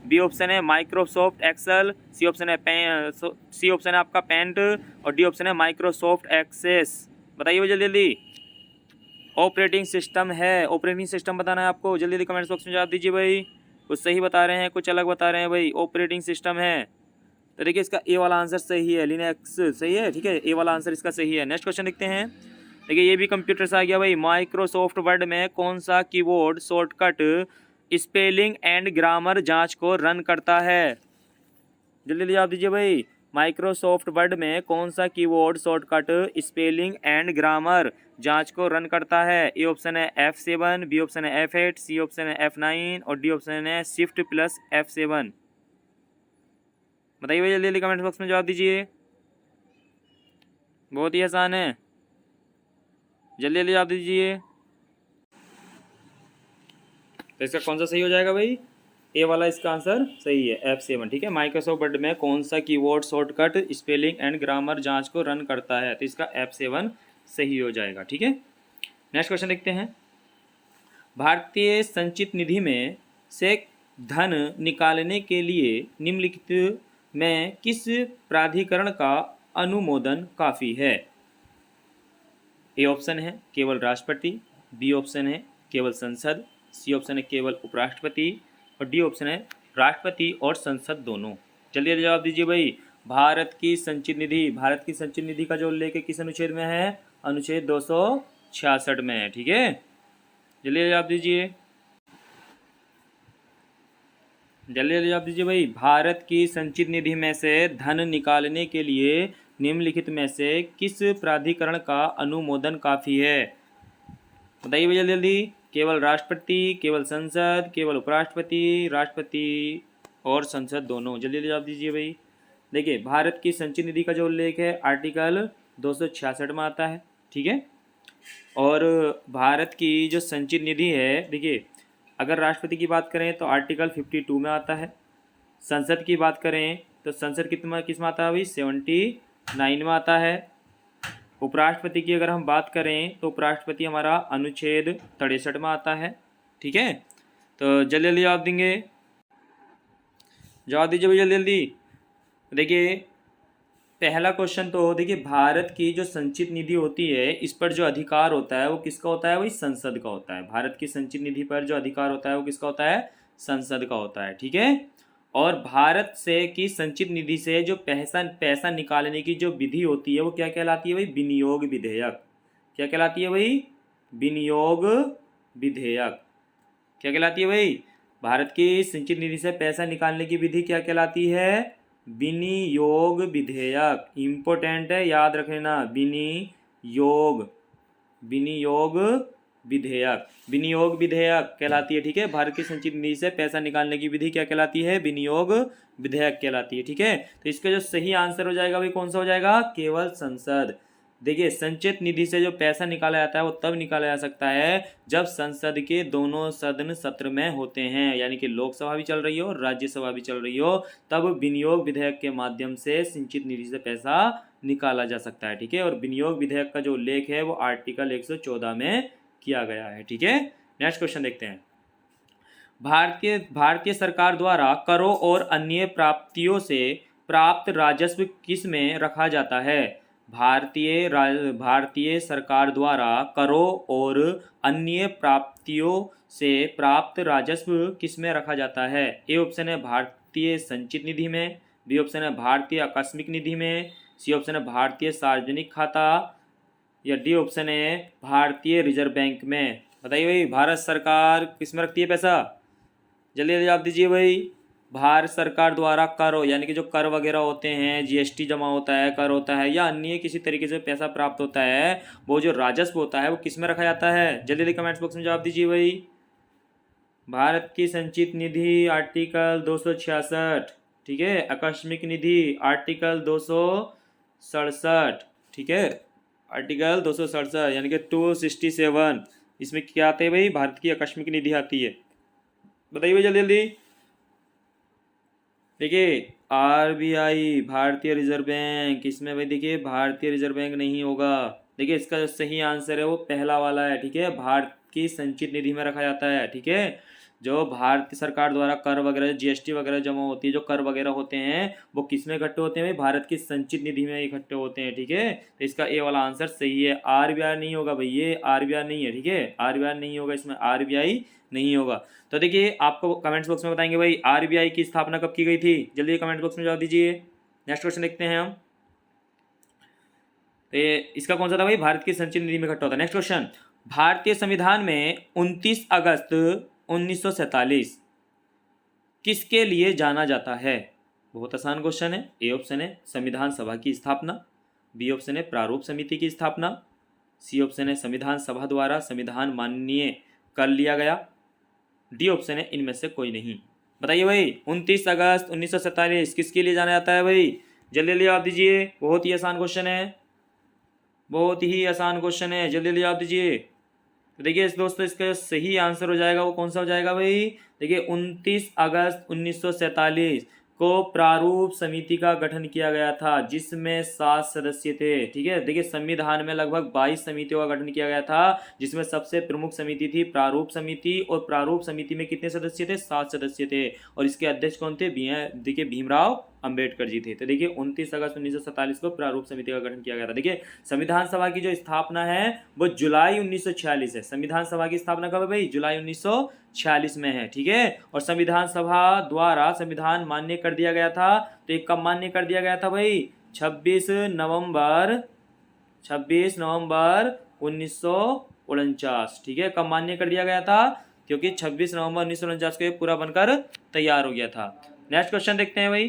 बी ऑप्शन है माइक्रोसॉफ्ट एक्सेल, सी ऑप्शन है आपका पेंट, और डी ऑप्शन है माइक्रोसॉफ्ट एक्सेस। बताइए जल्दी जल्दी। ऑपरेटिंग सिस्टम है, ऑपरेटिंग सिस्टम बताना है आपको। जल्दी जल्दी कमेंट्स बॉक्स में जवाब दीजिए भाई। कुछ सही बता रहे हैं, कुछ अलग बता रहे हैं भाई। ऑपरेटिंग सिस्टम है, तो देखिए इसका ए वाला आंसर सही है, लिनक्स सही है, ठीक है, ए वाला आंसर इसका सही है। नेक्स्ट क्वेश्चन देखते हैं। देखिए ये भी कंप्यूटर से आ गया भाई। माइक्रोसॉफ्ट वर्ड में कौन सा keyboard shortcut spelling and grammar जांच को रन करता है? जल्दी जल्दी जवाब दीजिए भाई। माइक्रोसॉफ्ट वर्ड में कौन सा keyboard shortcut spelling and grammar जांच को रन करता है? ए ऑप्शन है F7, बी ऑप्शन है F8, सी ऑप्शन है F9, और डी ऑप्शन है शिफ्ट प्लस F7। बताइए जल्दी जल्दी कमेंट बॉक्स में जवाब दीजिए। बहुत ही आसान है, जल्दी जल्दी जवाब दीजिए। तो इसका कौन सा सही हो जाएगा भाई? ए वाला इसका आंसर सही है, F7, ठीक है। माइक्रोसॉफ्ट वर्ड में कौन सा keyboard shortcut spelling and grammar जांच को रन करता है? तो इसका F7 सही हो जाएगा, ठीक है। नेक्स्ट क्वेश्चन देखते हैं। भारतीय संचित निधि में से धन निकालने के लिए निम्नलिखित में किस प्राधिकरण का अनुमोदन काफ़ी है? ए ऑप्शन है केवल राष्ट्रपति, बी ऑप्शन है केवल संसद, सी ऑप्शन है केवल उपराष्ट्रपति, और डी ऑप्शन है राष्ट्रपति और संसद दोनों। जल्दी जल्दी जवाब दीजिए भाई। भारत की संचित निधि का जो उल्लेख है किस अनुच्छेद में है? अनुच्छेद 266 में है। ठीक है, जल्दी जवाब दीजिए, जल्दी जल्दी जवाब दीजिए भाई। भारत की संचित निधि में से धन निकालने के लिए निम्नलिखित में से किस प्राधिकरण का अनुमोदन काफ़ी है? बताइए भाई जल्दी जल्दी। केवल राष्ट्रपति, केवल संसद, केवल उपराष्ट्रपति, राष्ट्रपति और संसद दोनों। जल्दी जल्दी जवाब दीजिए भाई। देखिए, भारत की संचित निधि का जो उल्लेख है आर्टिकल 266 में आता है। ठीक है, और भारत की जो संचित निधि है, देखिए अगर राष्ट्रपति की बात करें तो आर्टिकल 52 में आता है। संसद की बात करें तो संसद किस में आता है भाई? 79 में आता है। उपराष्ट्रपति की अगर हम बात करें तो उपराष्ट्रपति हमारा अनुच्छेद 63 में आता है। ठीक है, तो जल्दी जल्दी जवाब देंगे, जवाब दीजिए भाई जल्दी जल्दी। देखिए पहला क्वेश्चन तो देखिए, भारत की जो संचित निधि होती है इस पर जो अधिकार होता है वो किसका होता है? वही संसद का होता है। भारत की संचित निधि पर जो अधिकार होता है वो किसका होता है? संसद का होता है। ठीक है, और भारत से की संचित निधि से जो पैसा निकालने की जो विधि होती है वो क्या कहलाती है भाई? विनियोग विधेयक। क्या कहलाती है भाई? विनियोग विधेयक। क्या कहलाती है भाई? भारत की संचित निधि से पैसा निकालने की विधि क्या कहलाती है? विनियोग विधेयक। इम्पोर्टेंट है, याद रखना, विनियोग विधेयक, विनियोग विधेयक कहलाती है। ठीक है, भारत की संचित निधि से पैसा निकालने की विधि क्या कहलाती है? विनियोग विधेयक कहलाती है। ठीक है, तो इसका जो सही आंसर हो जाएगा भाई कौन सा हो जाएगा? केवल संसद। देखिए, संचित निधि से जो पैसा निकाला जाता है वो तब निकाला जा सकता है जब संसद के दोनों सदन सत्र में होते हैं, यानी कि लोकसभा भी चल रही हो और राज्यसभा भी चल रही हो, तब विनियोग विधेयक के माध्यम से संचित निधि से पैसा निकाला जा सकता है। ठीक है, और विनियोग विधेयक का जो उल्लेख है वो आर्टिकल 114 में किया गया है। ठीक है, नेक्स्ट क्वेश्चन देखते हैं। भारतीय सरकार द्वारा करों और अन्य प्राप्तियों से प्राप्त राजस्व किस में रखा जाता है? भारतीय सरकार द्वारा करों और अन्य प्राप्तियों से प्राप्त राजस्व किस में रखा जाता है? ए ऑप्शन है भारतीय संचित निधि में, बी ऑप्शन है भारतीय आकस्मिक निधि में, सी ऑप्शन है भारतीय सार्वजनिक खाता, या डी ऑप्शन है भारतीय रिजर्व बैंक में। बताइए भाई, भारत सरकार किस में रखती है पैसा? जल्दी जल्दी जवाब दीजिए भाई। भारत सरकार द्वारा कर, यानी कि जो कर वगैरह होते हैं, जीएसटी जमा होता है, कर होता है, या अन्य किसी तरीके से पैसा प्राप्त होता है, वो जो राजस्व होता है वो किस में रखा जाता है? जल्दी जल्दी कमेंट्स बॉक्स में जवाब दीजिए भाई। भारत की संचित निधि आर्टिकल 266। ठीक है, आकस्मिक निधि आर्टिकल 267। ठीक है, आर्टिकल 267 यानी कि 267, इसमें क्या आते हैं भाई? भारत की आकस्मिक निधि आती है। बताइए भाई जल्दी जल्दी। देखिए, आरबीआई भारतीय रिजर्व बैंक, इसमें भाई देखिए भारतीय रिजर्व बैंक नहीं होगा। देखिए, इसका जो सही आंसर है वो पहला वाला है। ठीक है, भारत की संचित निधि में रखा जाता है। ठीक है, जो भारतीय सरकार द्वारा कर वगैरह, जीएसटी वगैरह जमा होती है, जो कर वगैरह होते हैं वो किस में इकट्ठे होते हैं? भारत की संचित निधि में इकट्ठे होते हैं। ठीक है, तो इसका ए वाला आंसर सही है। आरबीआई नहीं होगा भाई, ये आरबीआई नहीं है। ठीक है, आरबीआई नहीं होगा, इसमें आरबीआई नहीं होगा। तो देखिए, आपको कमेंट्स बॉक्स में बताएंगे भाई आरबीआई की स्थापना कब की गई थी। जल्दी कमेंट बॉक्स में जवाब दीजिए। नेक्स्ट क्वेश्चन देखते हैं हम। तो इसका कौन सा था भाई? भारत की संचित निधि में इकट्ठा होता है। नेक्स्ट क्वेश्चन, भारतीय संविधान में 29 अगस्त 1947 किसके लिए जाना जाता है? बहुत आसान क्वेश्चन है। ए ऑप्शन है संविधान सभा की स्थापना, बी ऑप्शन है प्रारूप समिति की स्थापना, सी ऑप्शन है संविधान सभा द्वारा संविधान माननीय कर लिया गया, डी ऑप्शन है इनमें से कोई नहीं। बताइए भाई, 29 अगस्त 1947 किसके लिए जाना जाता है भाई? जल्दी जल्दी जवाब दीजिए। बहुत ही आसान क्वेश्चन है, बहुत ही आसान क्वेश्चन है, जल्दी जल्दी जवाब दीजिए। तो देखिए दोस्तों, इसका सही आंसर हो जाएगा वो कौन सा हो जाएगा भाई? देखिए, 29 अगस्त 1947 को प्रारूप समिति का गठन किया गया था, जिसमें 7 सदस्य थे। ठीक है, देखिए संविधान में लगभग 22 समितियों का गठन किया गया था, जिसमें सबसे प्रमुख समिति थी प्रारूप समिति, और प्रारूप समिति में कितने सदस्य थे? 7 सदस्य थे, और इसके अध्यक्ष कौन थे? देखिए भीमराव अंबेडकर जी थे। तो देखिए 29 अगस्त 1947 को प्रारूप समिति का गठन किया गया था। देखिए संविधान सभा की जो स्थापना है वो जुलाई 1946 है। संविधान सभा की स्थापना कब है भाई? जुलाई 1946 में है, ठीक है। और संविधान सभा द्वारा संविधान मान्य कर दिया गया था। तो ये कब मान्य कर दिया गया था भाई? 26 नवंबर 1949, ठीक है। कब मान्य कर दिया गया था? क्योंकि 26 नवंबर 1949 को ये पूरा बनकर तैयार हो गया था। नेक्स्ट क्वेश्चन देखते हैं भाई।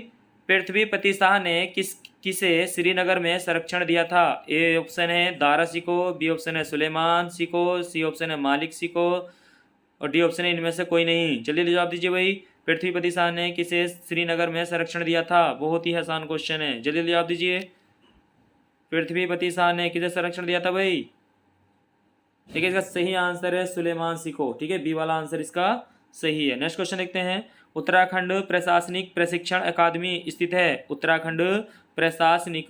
पृथ्वीपति शाह ने किसे श्रीनगर में संरक्षण दिया था? ए ऑप्शन है दारा सिको, बी ऑप्शन है सुलेमान सिको, सी ऑप्शन है मालिक सिको और डी ऑप्शन है इनमें से कोई नहीं। जल्दी जवाब दीजिए भाई। पृथ्वीपति शाह ने किसे श्रीनगर में संरक्षण दिया था? बहुत ही आसान क्वेश्चन है, जल्दी जवाब दीजिए। पृथ्वीपति शाह ने किसे संरक्षण दिया था भाई? ठीक है, इसका सही आंसर है सुलेमान सिको, ठीक है। बी वाला आंसर इसका सही है। नेक्स्ट क्वेश्चन देखते हैं। उत्तराखंड प्रशासनिक प्रशिक्षण अकादमी स्थित है। उत्तराखंड प्रशासनिक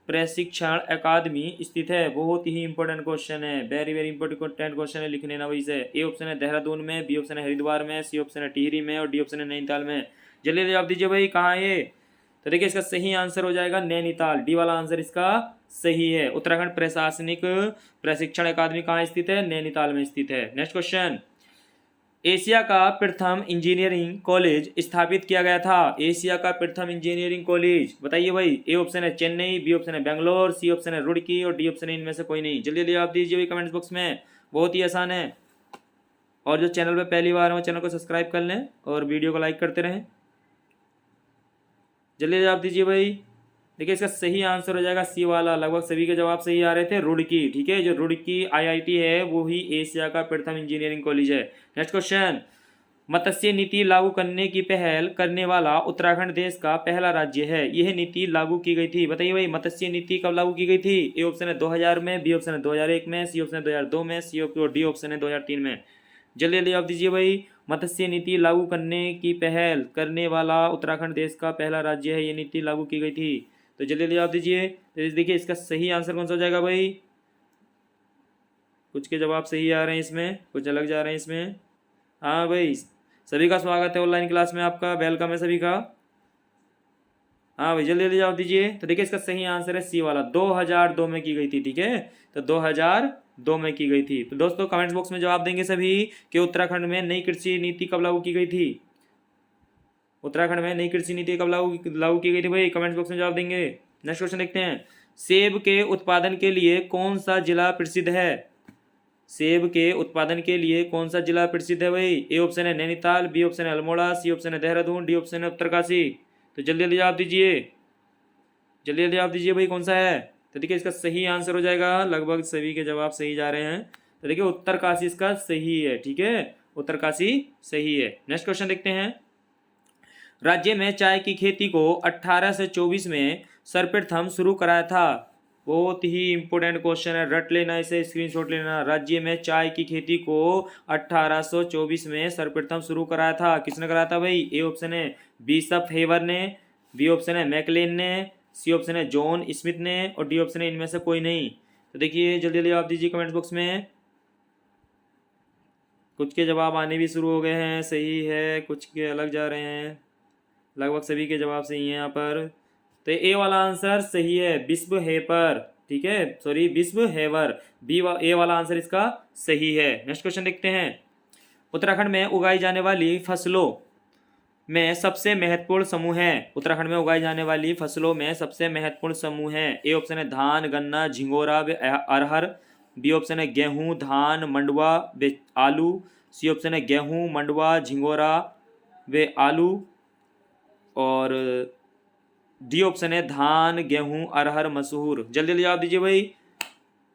प्रशिक्षण अकादमी स्थित है। बहुत ही इंपॉर्टेंट क्वेश्चन है, वेरी वेरी इंपॉर्टेंट क्वेश्चन है, लिखने ना वही से। ए ऑप्शन है देहरादून में, बी ऑप्शन है हरिद्वार में, सी ऑप्शन है टिहरी में और डी ऑप्शन है नैनीताल में। जल्दी जवाब दीजिए भाई, कहाँ है? तो देखिए इसका सही आंसर हो जाएगा नैनीताल। डी वाला आंसर इसका सही है। उत्तराखंड प्रशासनिक प्रशिक्षण अकादमी कहाँ स्थित है? नैनीताल में स्थित है। Next question. एशिया का प्रथम इंजीनियरिंग कॉलेज स्थापित किया गया था। एशिया का प्रथम इंजीनियरिंग कॉलेज बताइए भाई। ए ऑप्शन है चेन्नई, बी ऑप्शन है बेंगलोर, सी ऑप्शन है रुड़की और डी ऑप्शन है इनमें से कोई नहीं। जल्दी जल्दी आप दीजिए भाई कमेंट्स बॉक्स में, बहुत ही आसान है। और जो चैनल पे पहली बार है वो चैनल को सब्सक्राइब कर लें और वीडियो को लाइक करते रहें। जल्दी जवाब दीजिए भाई। देखिए इसका सही आंसर हो जाएगा सी वाला। लगभग सभी के जवाब सही आ रहे थे, रुड़की, ठीक है। जो रुड़की आईआईटी है वो ही एशिया का प्रथम इंजीनियरिंग कॉलेज है। Next question. मत्स्य नीति लागू करने की पहल करने वाला उत्तराखंड देश का पहला राज्य है। यह नीति लागू की गई थी, बताइए भाई। मत्स्य नीति कब लागू की गई थी? ए ऑप्शन है 2000 में, बी ऑप्शन है 2001 में, सी ऑप्शन है 2002 में, सी और डी ऑप्शन है 2003 में। जल्दी जल्दी जवाब दीजिए भाई। मत्स्य नीति लागू करने की पहल करने वाला उत्तराखंड देश का पहला राज्य है। ये नीति लागू की गई थी, तो जल्दी जल्दी जवाब दीजिए। तो देखिए इसका सही आंसर कौन सा हो जाएगा भाई? कुछ के जवाब सही आ रहे हैं इसमें, कुछ अलग जा रहे हैं इसमें। हाँ भाई, सभी का स्वागत है ऑनलाइन क्लास में, आपका वेलकम है सभी का। हाँ भाई जल्दी जल्दी जवाब दीजिए। तो देखिए इसका सही आंसर है सी वाला, 2002 में की गई थी, ठीक है। तो 2002 में की गई थी। तो दोस्तों कमेंट्स बॉक्स में जवाब देंगे सभी कि उत्तराखंड में नई कृषि नीति कब लागू की गई थी। उत्तराखंड में नई कृषि नीति कब लागू की गई थी भाई? कमेंट्स बॉक्स में जवाब देंगे। नेक्स्ट क्वेश्चन देखते हैं। सेब के उत्पादन के लिए कौन सा जिला प्रसिद्ध है? सेब के उत्पादन के लिए कौन सा जिला प्रसिद्ध है भाई? ए ऑप्शन है नैनीताल, बी ऑप्शन है अल्मोड़ा, सी ऑप्शन है देहरादून, डी ऑप्शन है उत्तरकाशी। तो जल्दी जल्दी जवाब दीजिए, जल्दी जल्दी जवाब दीजिए भाई, कौन सा है? तो देखिए इसका सही आंसर हो जाएगा, लगभग सभी के जवाब सही जा रहे हैं। तो देखिए उत्तरकाशी इसका सही है, ठीक है। उत्तरकाशी सही है। नेक्स्ट क्वेश्चन देखते हैं। राज्य में चाय की खेती को 1824 में सर्वप्रथम शुरू कराया था। बहुत ही इंपॉर्टेंट क्वेश्चन है, रट लेना इसे, स्क्रीनशॉट लेना। राज्य में चाय की खेती को 1824 में सर्वप्रथम शुरू कराया था। किसने कराया था भाई? ए ऑप्शन है बिशप हेवर ने, बी ऑप्शन है मैकलेन ने, सी ऑप्शन है जॉन स्मिथ ने और डी ऑप्शन है इनमें से कोई नहीं। तो देखिए जल्दी जल्दी जवाब दीजिए कमेंट बॉक्स में। कुछ के जवाब आने भी शुरू हो गए हैं, सही है, कुछ के अलग जा रहे हैं। लगभग सभी के जवाब सही हैं यहाँ पर। तो ए वाला आंसर सही है, बिस्ब हेपर, ठीक है, सॉरी बिस्ब हेवर। ए वाला आंसर इसका सही है। नेक्स्ट क्वेश्चन देखते हैं। उत्तराखंड में उगाई जाने वाली फसलों में सबसे महत्वपूर्ण समूह है। उत्तराखंड में उगाई जाने वाली फसलों में सबसे महत्वपूर्ण समूह है। ए ऑप्शन है धान, गन्ना, झिंगोरा व अरहर, बी ऑप्शन है गेहूं, धान, मंडुवा व आलू, सी ऑप्शन है गेहूं, मंडुवा, झिंगोरा व आलू और डी ऑप्शन है धान, गेहूं, अरहर, मसूर। जल्दी जल्दी जवाब दीजिए भाई।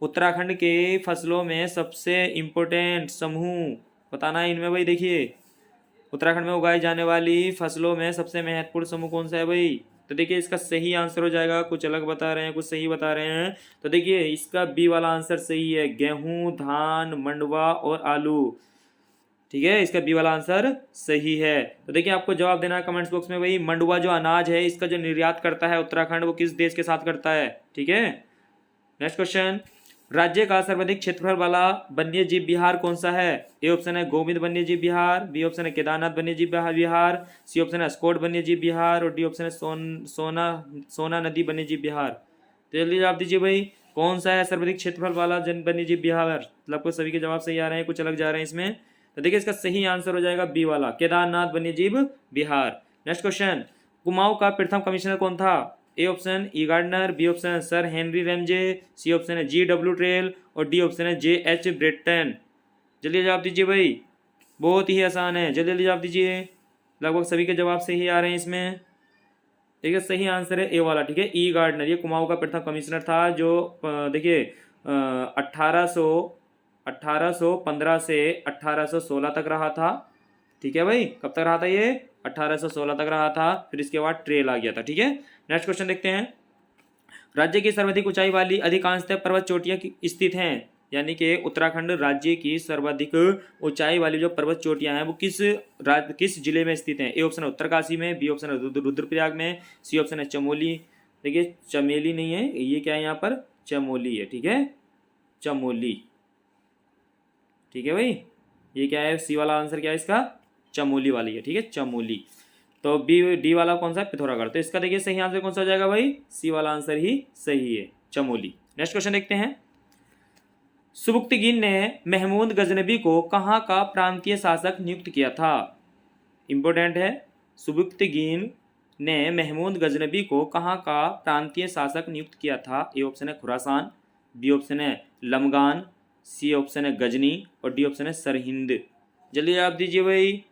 उत्तराखंड के फसलों में सबसे इम्पोर्टेंट समूह बताना है इनमें भाई। देखिए उत्तराखंड में उगाई जाने वाली फसलों में सबसे महत्वपूर्ण समूह कौन सा है भाई? तो देखिए इसका सही आंसर हो जाएगा, कुछ अलग बता रहे हैं, कुछ सही बता रहे हैं। तो देखिए इसका बी वाला आंसर सही है, गेहूं, धान, मंडुवा और आलू, ठीक है। इसका बी वाला आंसर सही है। तो देखिए आपको जवाब देना है कमेंट्स बॉक्स में भाई। मंडुवा जो अनाज है इसका जो निर्यात करता है उत्तराखंड, वो किस देश के साथ करता है, ठीक है। Next question. राज्य का सर्वाधिक क्षेत्रफल वाला वन्य जीव विहार कौन सा है? ए ऑप्शन है गोविंद वन्य जीव विहार, बी ऑप्शन है केदारनाथ वन्य जीव विहार, सी ऑप्शन है अस्कोट वन्य जीव विहार और डी ऑप्शन है सोना नदी वन्य जीव विहार। तो जल्दी जवाब दीजिए भाई, कौन सा है सर्वाधिक क्षेत्रफल वाला वन्य जीव विहार? लगभग सभी के जवाब सही आ रहे हैं, कुछ अलग जा रहे हैं इसमें। तो देखिए इसका सही आंसर हो जाएगा बी वाला, केदारनाथ वन्य जीव विहार। नेक्स्ट क्वेश्चन, कुमाऊं का प्रथम कमिश्नर कौन था? A option E Gardner, B option है sir Henry Ramsay, C option है GW ट्रेल और डी ऑप्शन है JH ब्रेटन। जल्दी जवाब दीजिए भाई, बहुत ही आसान है, जल्दी जल्दी जवाब दीजिए। लगभग सभी के जवाब सही आ रहे हैं इसमें। देखिए सही आंसर है ए वाला, ठीक है, ई गार्डनर। ये कुमाऊं का प्रथम कमिश्नर था जो देखिए 1815 से 1816 तक रहा था, ठीक है भाई। कब तक रहा था ये? 1816 तक रहा था, फिर इसके बाद ट्रेल आ गया था, ठीक है। नेक्स्ट क्वेश्चन देखते हैं, राज्य की सर्वाधिक ऊंचाई वाली अधिकांशतः पर्वत चोटियां स्थित हैं, यानी कि उत्तराखंड राज्य की सर्वाधिक ऊंचाई वाली जो पर्वत चोटियां हैं वो किस जिले में स्थित हैं? ए ऑप्शन है उत्तरकाशी में, बी ऑप्शन है रुद्रप्रयाग में, सी ऑप्शन है चमोली, देखिए चमेली नहीं है, ये क्या है यहाँ पर? चमोली है, ठीक है, चमोली, ठीक है भाई। ये क्या है? सी वाला आंसर क्या है इसका? चमोली वाली है, ठीक है, चमोली। तो डी वाला कौन सा है? पिथौरागढ़। तो इसका देखिए सही आंसर कौन सा हो जाएगा भाई? सी वाला आंसर ही सही है, चमोली। नेक्स्ट क्वेश्चन देखते हैं, सुबुक्तगीन ने महमूद गजनबी को कहाँ का प्रांतीय शासक नियुक्त किया था? इंपॉर्टेंट है, सुबुक्तगीन ने महमूद गजनबी को कहाँ का प्रांतीय शासक नियुक्त किया था? ए ऑप्शन है खुरासान, बी ऑप्शन है लमगान, सी ऑप्शन है गजनी और डी ऑप्शन है सरहिंद। जल्दी जवाब दीजिए भाई,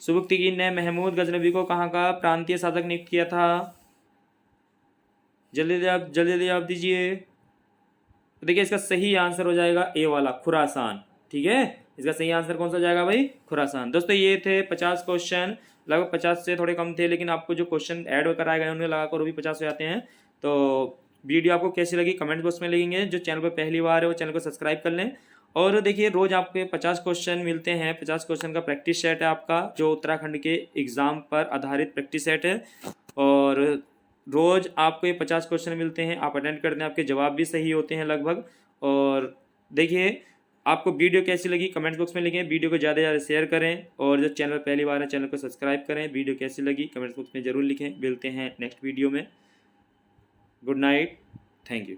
सुबुक्तगीन ने महमूद गजनबी को कहाँ का प्रांतीय शासक नियुक्त किया था? जल्दी जवाब दीजिए। तो देखिए इसका सही आंसर हो जाएगा ए वाला, खुरासान, ठीक है। इसका सही आंसर कौन सा हो जाएगा भाई? खुरासान। दोस्तों ये थे 50 क्वेश्चन, लगभग 50 से थोड़े कम थे, लेकिन आपको जो क्वेश्चन ऐड कराए गए उन्हें लगाकर वो भी 50 हो जाते हैं। तो वीडियो आपको कैसी लगी कमेंट बॉक्स में लिखेंगे। जो चैनल पर पहली बार है वो चैनल को सब्सक्राइब कर लें। और देखिए रोज़ आपके 50 क्वेश्चन मिलते हैं, 50 क्वेश्चन का प्रैक्टिस सेट है आपका, जो उत्तराखंड के एग्ज़ाम पर आधारित प्रैक्टिस सेट है। और रोज़ आपको ये 50 क्वेश्चन मिलते हैं, आप अटेंड करते हैं, आपके जवाब भी सही होते हैं लगभग। और देखिए आपको वीडियो कैसी लगी कमेंट बॉक्स में लिखें, वीडियो को ज़्यादा से ज़्यादा शेयर करें और जो चैनल पहली बार है चैनल को सब्सक्राइब करें। वीडियो कैसी लगी कमेंट बॉक्स में ज़रूर लिखें। मिलते हैं नेक्स्ट वीडियो में। Good night, thank you.